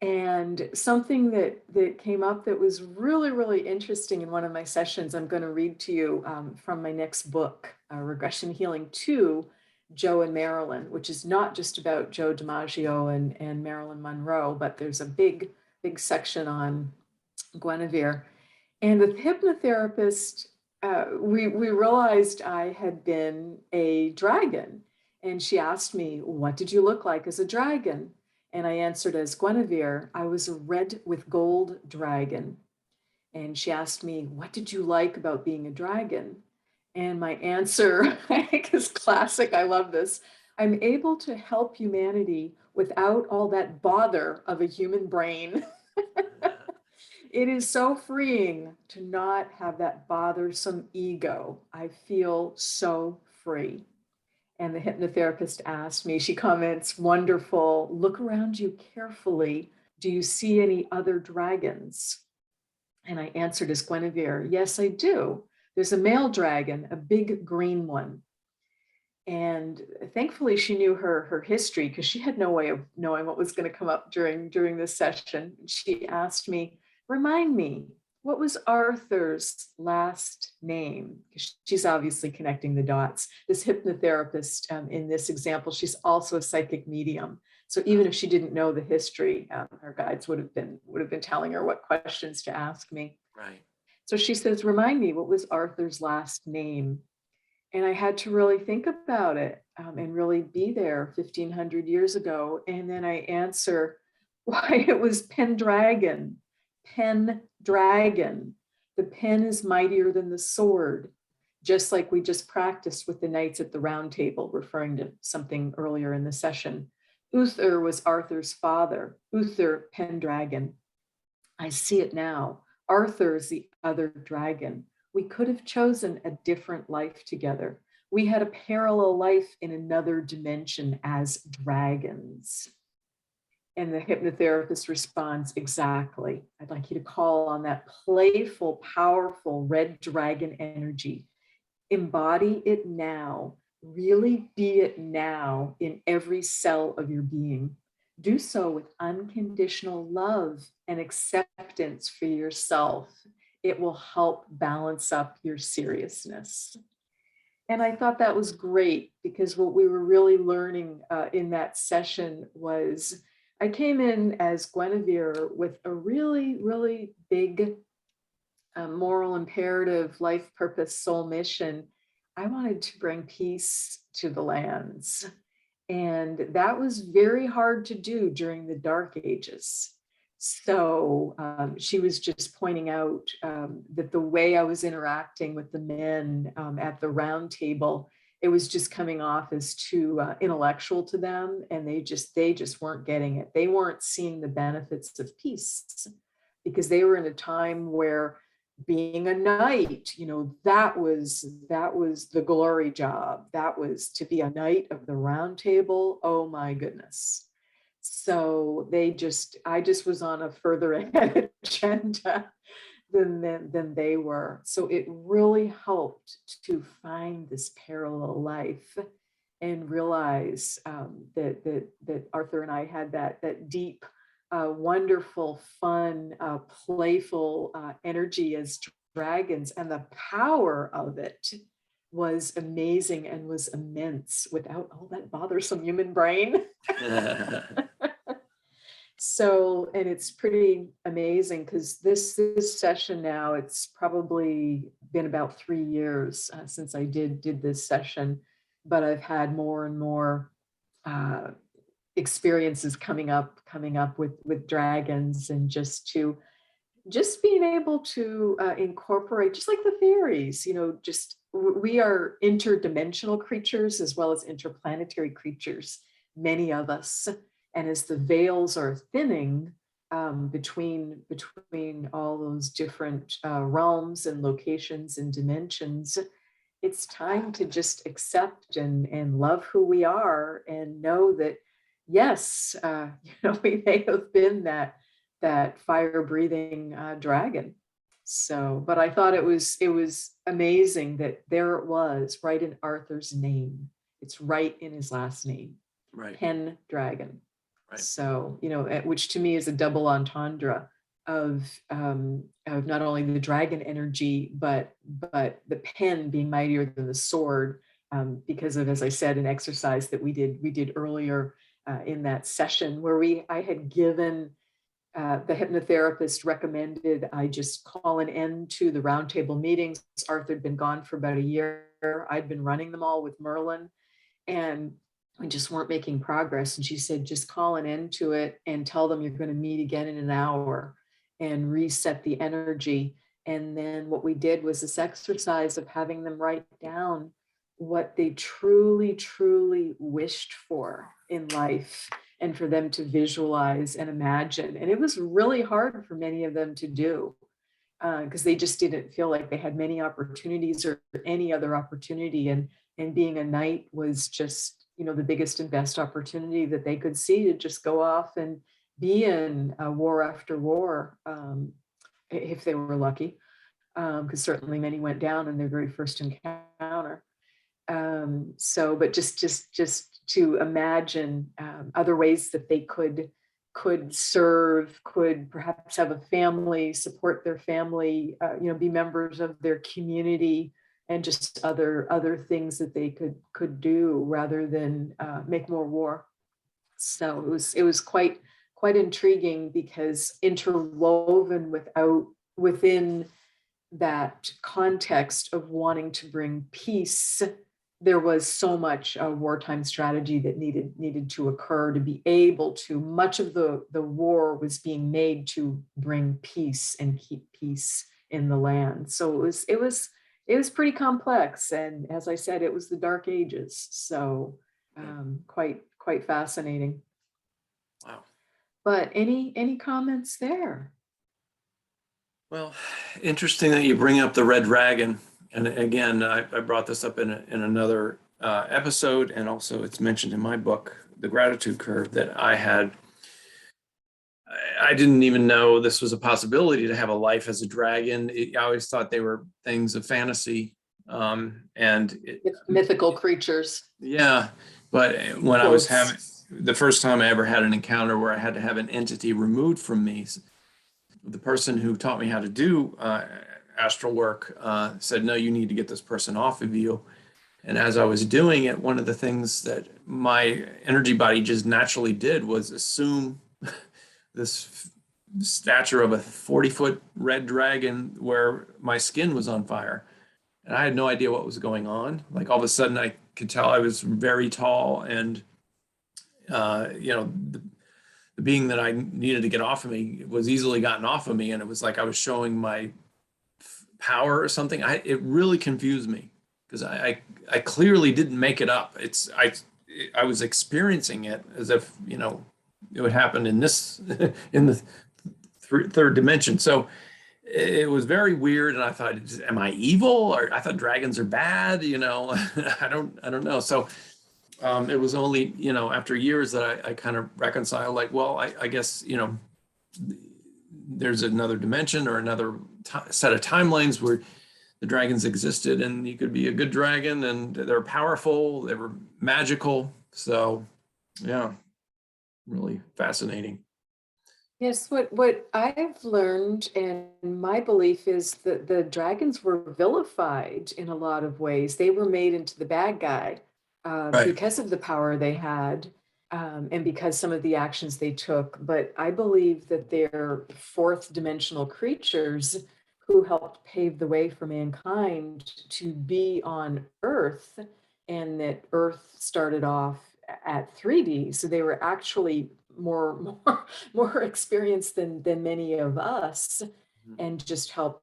And something that came up that was really interesting in one of my sessions, I'm going to read to you from my next book, Regression Healing 2, Joe and Marilyn, which is not just about Joe DiMaggio and Marilyn Monroe, but there's a big section on Guinevere. And the hypnotherapist, we realized I had been a dragon. And she asked me, what did you look like as a dragon? And I answered as Guinevere, I was a red with gold dragon. And she asked me, what did you like about being a dragon? And my answer is classic. I love this. I'm able to help humanity without all that bother of a human brain. It is so freeing to not have that bothersome ego. I feel so free. And the hypnotherapist asked me, she comments, wonderful, look around you carefully. Do you see any other dragons? And I answered as Guinevere, yes, I do. There's a male dragon, a big green one. And thankfully she knew her history, because she had no way of knowing what was going to come up during this session. She asked me, remind me, what was Arthur's last name? She's obviously connecting the dots. This hypnotherapist, in this example, she's also a psychic medium. So even if she didn't know the history, her guides would have been telling her what questions to ask me. Right. So she says, remind me, what was Arthur's last name? And I had to really think about it and really be there 1,500 years ago. And then I answer why it was Pendragon. Pendragon. The pen is mightier than the sword, just like we just practiced with the knights at the round table, referring to something earlier in the session. Uther was Arthur's father, Uther Pendragon. I see it now. Arthur is the other dragon. We could have chosen a different life together. We had a parallel life in another dimension as dragons. And the hypnotherapist responds, exactly. I'd like you to call on that playful, powerful red dragon energy. Embody it now. Really be it now in every cell of your being. Do so with unconditional love and acceptance for yourself. It will help balance up your seriousness. And I thought that was great, because what we were really learning in that session was I came in as Guinevere with a really big moral imperative, life purpose, soul mission. I wanted to bring peace to the lands. And that was very hard to do during the Dark Ages. So she was just pointing out that the way I was interacting with the men at the round table, it was just coming off as too intellectual to them. And they just weren't getting it. They weren't seeing the benefits of peace, because they were in a time where being a knight, that was the glory job. That was to be a knight of the round table. Oh my goodness. So I just was on a further ahead agenda than they were. So it really helped to find this parallel life and realize that Arthur and I had that deep, wonderful, fun, playful energy as dragons, and the power of it was amazing and was immense without all that bothersome human brain. So, and it's pretty amazing, because this session now, it's probably been about 3 years since I did this session. but I've had more and more uh, experiences coming up with dragons, and just being able to incorporate, just like the fairies, just we are interdimensional creatures as well as interplanetary creatures, many of us. And as the veils are thinning between all those different realms and locations and dimensions, it's time to just accept and love who we are, and know that yes, we may have been that fire breathing dragon. So, but I thought it was amazing that there it was, right in Arthur's name. It's right in his last name, Right. Pendragon. Right. So, which to me is a double entendre of not only the dragon energy, but the pen being mightier than the sword, because of, as I said, an exercise that we did earlier in that session, where I had given the hypnotherapist recommended I just call an end to the roundtable meetings. Arthur had been gone for about a year. I'd been running them all with Merlin, and we just weren't making progress. And she said, just call an end to it and tell them you're going to meet again in an hour and reset the energy. And then what we did was this exercise of having them write down what they truly, truly wished for in life, and for them to visualize and imagine. And it was really hard for many of them to do, because they just didn't feel like they had many opportunities or any other opportunity. And being a knight was just, the biggest and best opportunity that they could see, to just go off and be in war after war, if they were lucky, because certainly many went down in their very first encounter. So, but just to imagine other ways that they could serve, could perhaps have a family, support their family, be members of their community, and just other things that they could do rather than make more war. So it was quite intriguing, because interwoven within that context of wanting to bring peace, there was so much wartime strategy that needed to occur to be able to. Much of the war was being made to bring peace and keep peace in the land. So it was pretty complex, and as I said, it was the Dark Ages. So quite fascinating. Wow. But any comments there? Well, interesting that you bring up the red dragon. And again, I brought this up in another episode, and also it's mentioned in my book, The Gratitude Curve, that I didn't even know this was a possibility to have a life as a dragon. I always thought they were things of fantasy. Mythical creatures. Yeah, but when I was having the first time I ever had an encounter where I had to have an entity removed from me, the person who taught me how to do astral work said, no, you need to get this person off of you. And as I was doing it, one of the things that my energy body just naturally did was assume this stature of a 40-foot red dragon where my skin was on fire. And I had no idea what was going on. Like all of a sudden I could tell I was very tall, and the being that I needed to get off of me was easily gotten off of me. And it was like I was showing my power or something. It really confused me, because I clearly didn't make it up. I was experiencing it as if, it would happen in this, in the third dimension. So it was very weird. And I thought, am I evil? Or I thought dragons are bad, I don't know. So it was only, after years that I kind of reconciled, like, well, I guess, there's another dimension or another set of timelines where the dragons existed, and you could be a good dragon, and they're powerful, they were magical. So yeah, really fascinating. Yes, what I've learned, and my belief, is that the dragons were vilified in a lot of ways. They were made into the bad guy Right. because of the power they had, and because some of the actions they took. But I believe that they're fourth dimensional creatures who helped pave the way for mankind to be on Earth and that Earth started off at 3D. So they were actually more experienced than many of us, and just helped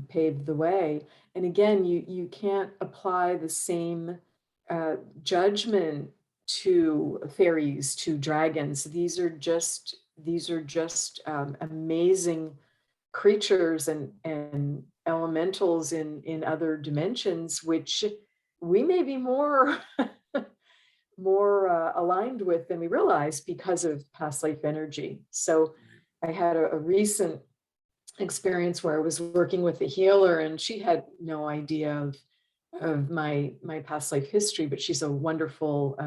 pave the way. And again, you can't apply the same judgment to fairies, to dragons. These are just amazing creatures and elementals in other dimensions, which we may be more aligned with than we realize because of past life energy. So I had a recent experience where I was working with a healer, and she had no idea of my past life history, but she's a wonderful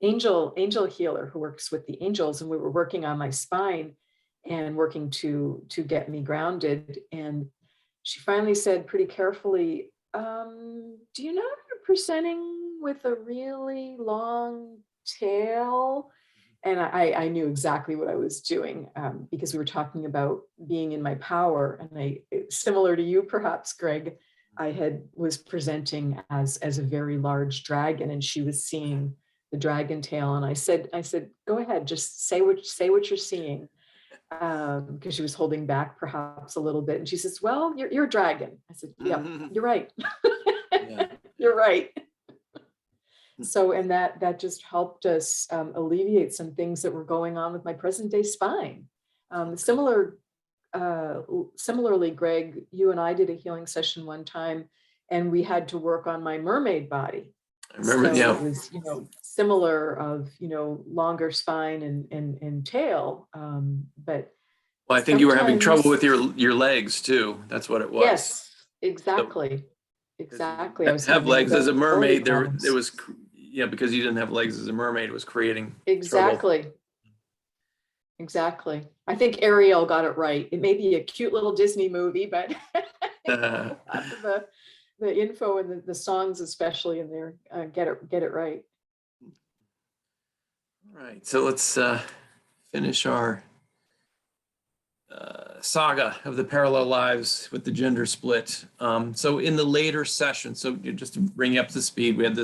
angel healer who works with the angels, and we were working on my spine and working to get me grounded. And she finally said pretty carefully, do you know you're presenting with a really long tail? And I knew exactly what I was doing, because we were talking about being in my power. And similar to you, perhaps, Gregg, was presenting as a very large dragon, and she was seeing the dragon tail. And I said, go ahead, just say what you're seeing, because she was holding back perhaps a little bit. And she says, well, you're a dragon. I said, yeah, you're right. Yeah. You're right. So, and that just helped us alleviate some things that were going on with my present day spine. Similarly, Gregg, you and I did a healing session one time, and we had to work on my mermaid body. I remember, So yeah. it was, similar of, longer spine and tail. But Well, I think you were having trouble sometimes, with your legs too. That's what it was. yes, So, exactly. 'cause you Exactly. I was have having legs as a mobility mermaid. There problems. was, yeah, because you didn't have legs as a mermaid, it was creating trouble. Exactly. Exactly. I think Ariel got it right. It may be a cute little Disney movie, but a lot of the info and the songs, especially in there, get it right. All right, so let's finish our saga of the parallel lives with the gender split. So in the later session, so just to bring you up to speed, we had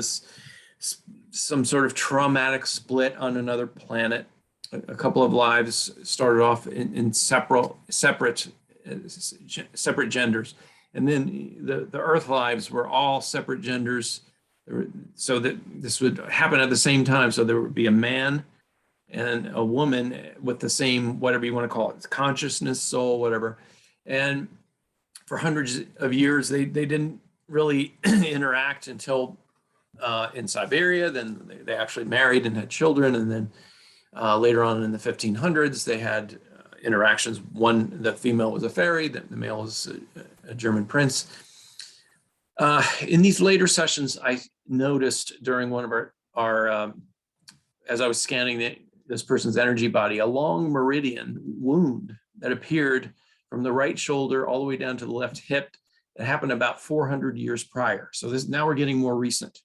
some sort of traumatic split on another planet. A couple of lives started off in separate genders, and then the Earth lives were all separate genders. So that this would happen at the same time. So there would be a man and a woman with the same, whatever you want to call it, consciousness, soul, whatever. And for hundreds of years, they didn't really interact until in Siberia. Then they actually married and had children. And then later on in the 1500s, they had interactions. The female was a fairy, the male was a German prince. In these later sessions, I noticed during one of our as I was scanning this person's energy body, a long meridian wound that appeared from the right shoulder all the way down to the left hip. That happened about 400 years prior. So now we're getting more recent.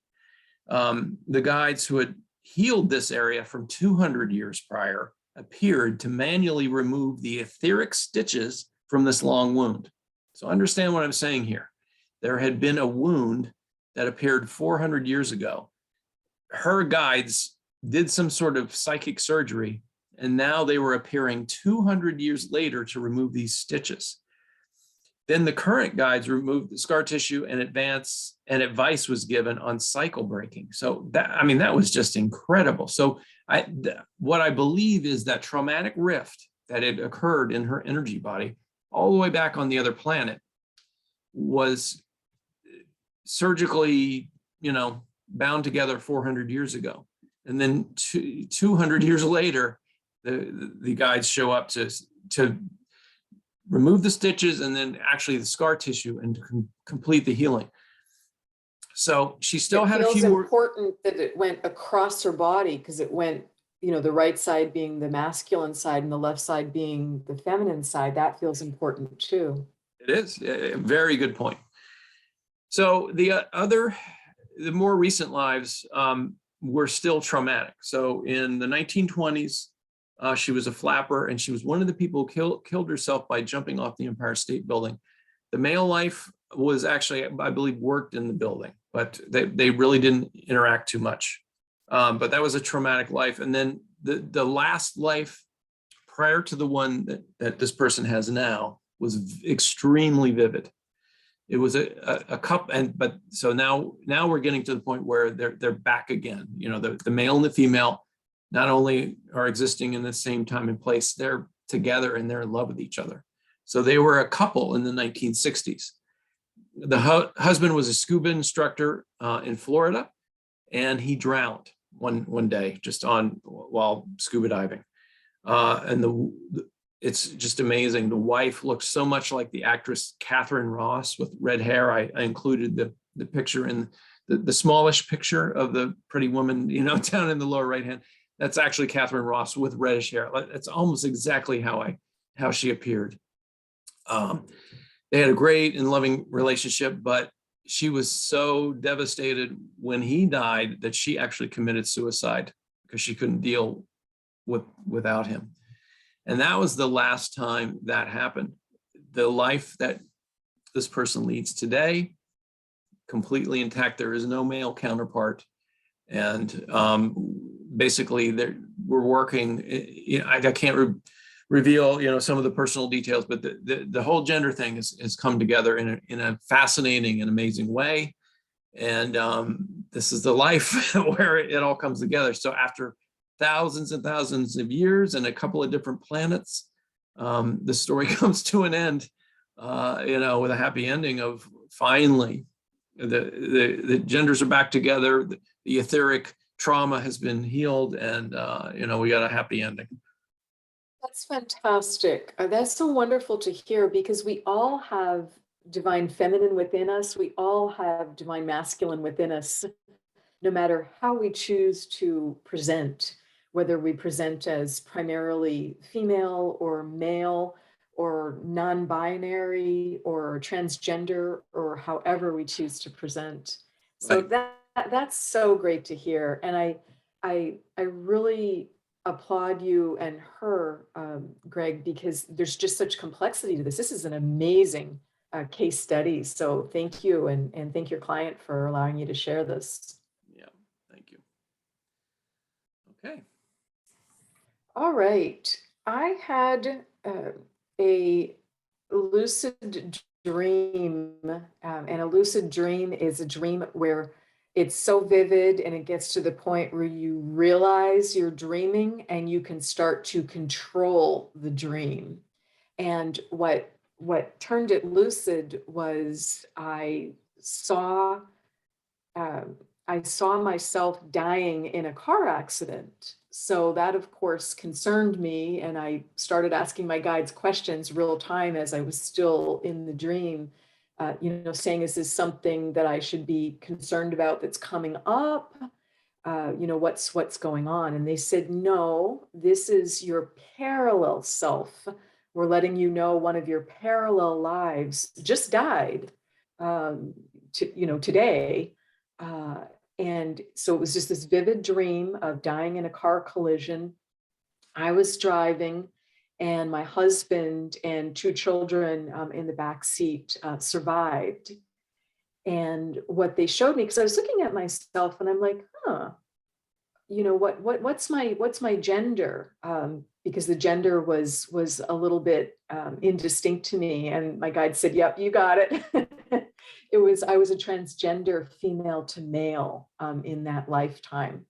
The guides who had healed this area from 200 years prior appeared to manually remove the etheric stitches from this long wound. So understand what I'm saying here. There had been a wound that appeared 400 years ago. Her guides did some sort of psychic surgery, and now they were appearing 200 years later to remove these stitches. Then the current guides removed the scar tissue, and advice was given on cycle breaking. So that was just incredible. So what I believe is that traumatic rift that had occurred in her energy body all the way back on the other planet was surgically, bound together 400 years ago. And then 200 years later, the guides show up to remove the stitches and then actually the scar tissue and to complete the healing. So she still had a few more. It feels important that it went across her body, because it went, the right side being the masculine side and the left side being the feminine side. That feels important too. It is a very good point. So the more recent lives were still traumatic. So in the 1920s, she was a flapper, and she was one of the people who killed herself by jumping off the Empire State Building. The male life was actually, I believe, worked in the building, but they really didn't interact too much. But that was a traumatic life. And then the last life prior to the one that this person has now was extremely vivid. It was a couple, but so now we're getting to the point where they're back again. You know, the male and the female not only are existing in the same time and place, they're together and they're in love with each other. So they were a couple in the 1960s. The husband was a scuba instructor in Florida, and he drowned one day just while scuba diving. And it's just amazing. The wife looks so much like the actress Catherine Ross with red hair. I included the picture in the smallish picture of the pretty woman, you know, down in the lower right hand. That's actually Catherine Ross with reddish hair. That's almost exactly how she appeared. They had a great and loving relationship, but she was so devastated when he died that she actually committed suicide because she couldn't deal without him. And that was the last time that happened. The life that this person leads today, completely intact. There is no male counterpart. And basically we're working, I can't reveal, you know, some of the personal details, but the whole gender thing has come together in a fascinating and amazing way. And this is the life where it all comes together. So after thousands and thousands of years and a couple of different planets, the story comes to an end, you know, with a happy ending of finally the genders are back together, the etheric trauma has been healed, and you know, we got a happy ending. That's fantastic. That's so wonderful to hear because we all have divine feminine within us. We all have divine masculine within us, no matter how we choose to present, whether we present as primarily female or male or non-binary or transgender or however we choose to present. So Right. that's so great to hear. And I really applaud you and her, Gregg, because there's just such complexity to this. This is an amazing case study. So thank you, and thank your client for allowing you to share this. Yeah, thank you. Okay. All right. I had a lucid dream, and a lucid dream is a dream where it's so vivid and it gets to the point where you realize you're dreaming and you can start to control the dream. And what turned it lucid was saw um, I saw myself dying in a car accident. So that, of course, concerned me. And I started asking my guides questions real time as I was still in the dream, you know, saying, is this something that I should be concerned about that's coming up? You know, what's going on? And they said, no, this is your parallel self. We're letting you know one of your parallel lives just died, you know, today. Uh, and so it was just this vivid dream of dying in a car collision. I was driving, and my husband and two children in the back seat survived. And what they showed me, because I was looking at myself, and I'm like, huh, you know, what's my gender? Because the gender was a little bit indistinct to me, and my guide said, "Yep, you got it." I was a transgender female to male in that lifetime.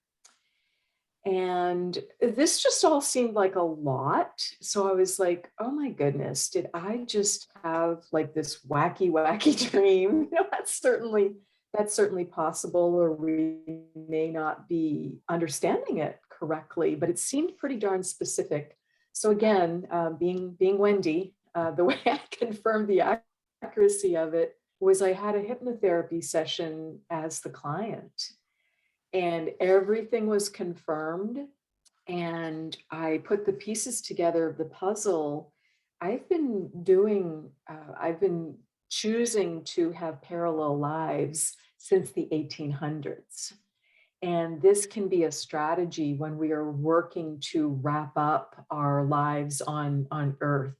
And this just all seemed like a lot. So I was like, oh my goodness, did I just have like this wacky dream? You know, that's certainly possible, or we may not be understanding it correctly, but it seemed pretty darn specific. So again, being Wendy, the way I confirmed the accuracy of it was I had a hypnotherapy session as the client, and everything was confirmed. And I put the pieces together of the puzzle. I've been choosing to have parallel lives since the 1800s. And this can be a strategy when we are working to wrap up our lives on Earth.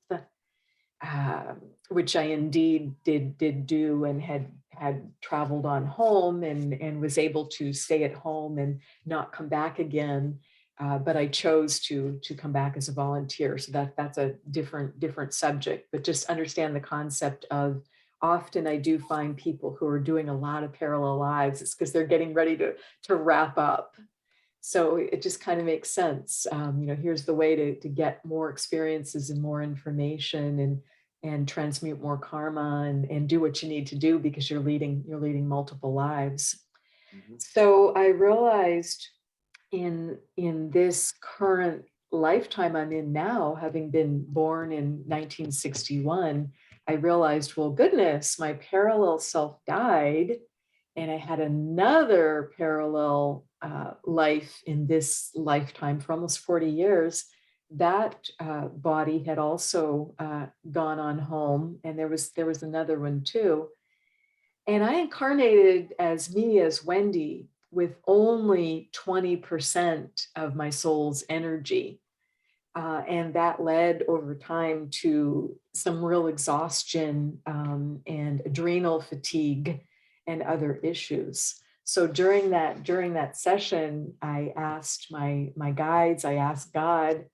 which I indeed did do, and had traveled on home, and was able to stay at home and not come back again. But I chose to come back as a volunteer. So that's a different subject. But just understand the concept of, often I do find people who are doing a lot of parallel lives. It's because they're getting ready to wrap up. So it just kind of makes sense. Here's the way to get more experiences and more information, and transmute more karma, and do what you need to do, because you're leading multiple lives. Mhm. So I realized in this current lifetime I'm in now, having been born in 1961, I realized, well, goodness, my parallel self died, and I had another parallel life in this lifetime for almost 40 years. That body had also gone on home, and there was another one too. And I incarnated as me, as Wendy, with only 20% of my soul's energy. And that led over time to some real exhaustion, and adrenal fatigue and other issues. So during that session, I asked my guides, I asked God,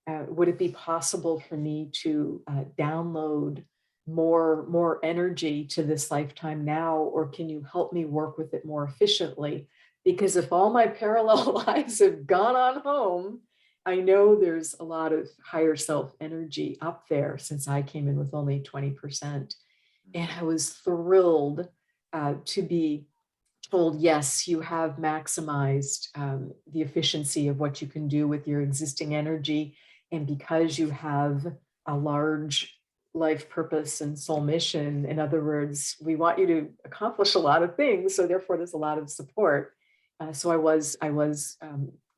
would it be possible for me to download more energy to this lifetime now, or can you help me work with it more efficiently? Because if all my parallel lives have gone on home, I know there's a lot of higher self energy up there, since I came in with only 20%. And I was thrilled to be told, yes, you have maximized the efficiency of what you can do with your existing energy. And because you have a large life purpose and soul mission, in other words, we want you to accomplish a lot of things. So therefore, there's a lot of support. So I was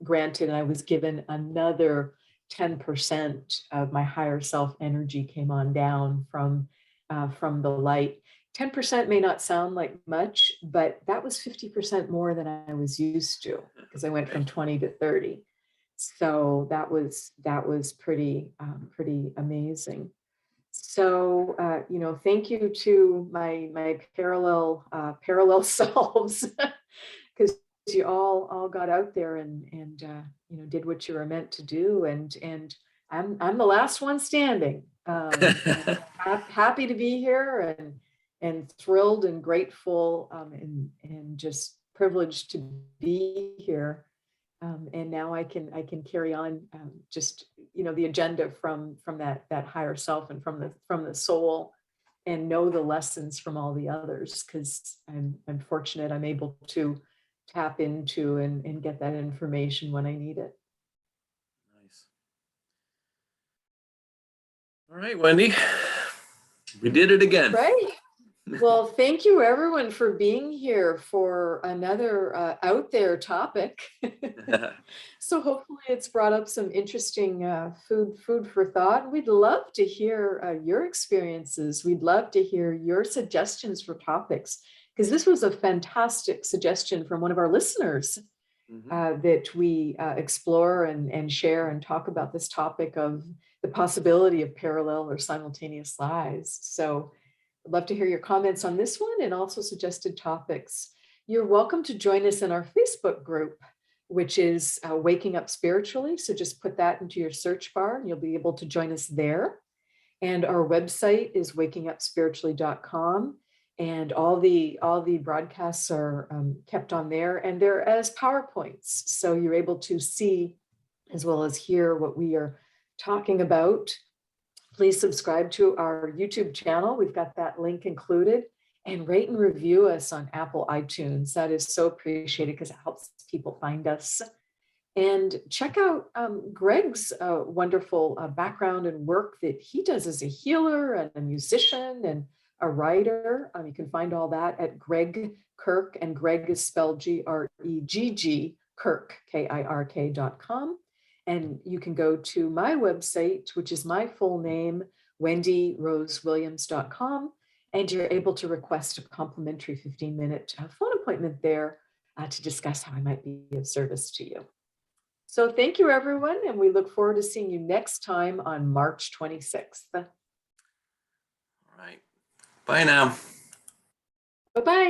granted, and I was given another 10% of my higher self energy came on down from the light. 10% may not sound like much, but that was 50% more than I was used to, because I went from 20 to 30. So that was pretty amazing. So thank you to my parallel selves, because you all got out there and did what you were meant to do, and I'm the last one standing. Happy to be here, and thrilled and grateful, and just privileged to be here. And now I can carry on, just the agenda from that higher self, and from the soul, and know the lessons from all the others, because I'm fortunate I'm able to tap into and get that information when I need it. Nice. All right, Wendy, we did it again. Right. Well, thank you everyone for being here for another out there topic. So hopefully it's brought up some interesting food for thought. We'd love to hear your experiences. We'd love to hear your suggestions for topics, because this was a fantastic suggestion from one of our listeners, that we explore and share and talk about this topic of the possibility of parallel or simultaneous lives. So I'd love to hear your comments on this one, and also suggested topics. You're welcome to join us in our Facebook group, which is Waking Up Spiritually. So just put that into your search bar and you'll be able to join us there. And our website is wakingupspiritually.com. And all the broadcasts are kept on there, and they're as PowerPoints. So you're able to see as well as hear what we are talking about. Please subscribe to our YouTube channel. We've got that link included. And rate and review us on Apple iTunes. That is so appreciated, because it helps people find us. And check out Gregg's wonderful background and work that he does as a healer and a musician and a writer. You can find all that at Gregg Kirk, and Gregg is spelled Gregg, Kirk, KIRK.com. And you can go to my website, which is my full name, wendyrosewilliams.com. And you're able to request a complimentary 15-minute phone appointment there to discuss how I might be of service to you. So thank you, everyone. And we look forward to seeing you next time on March 26th. right. Bye now. Bye-bye.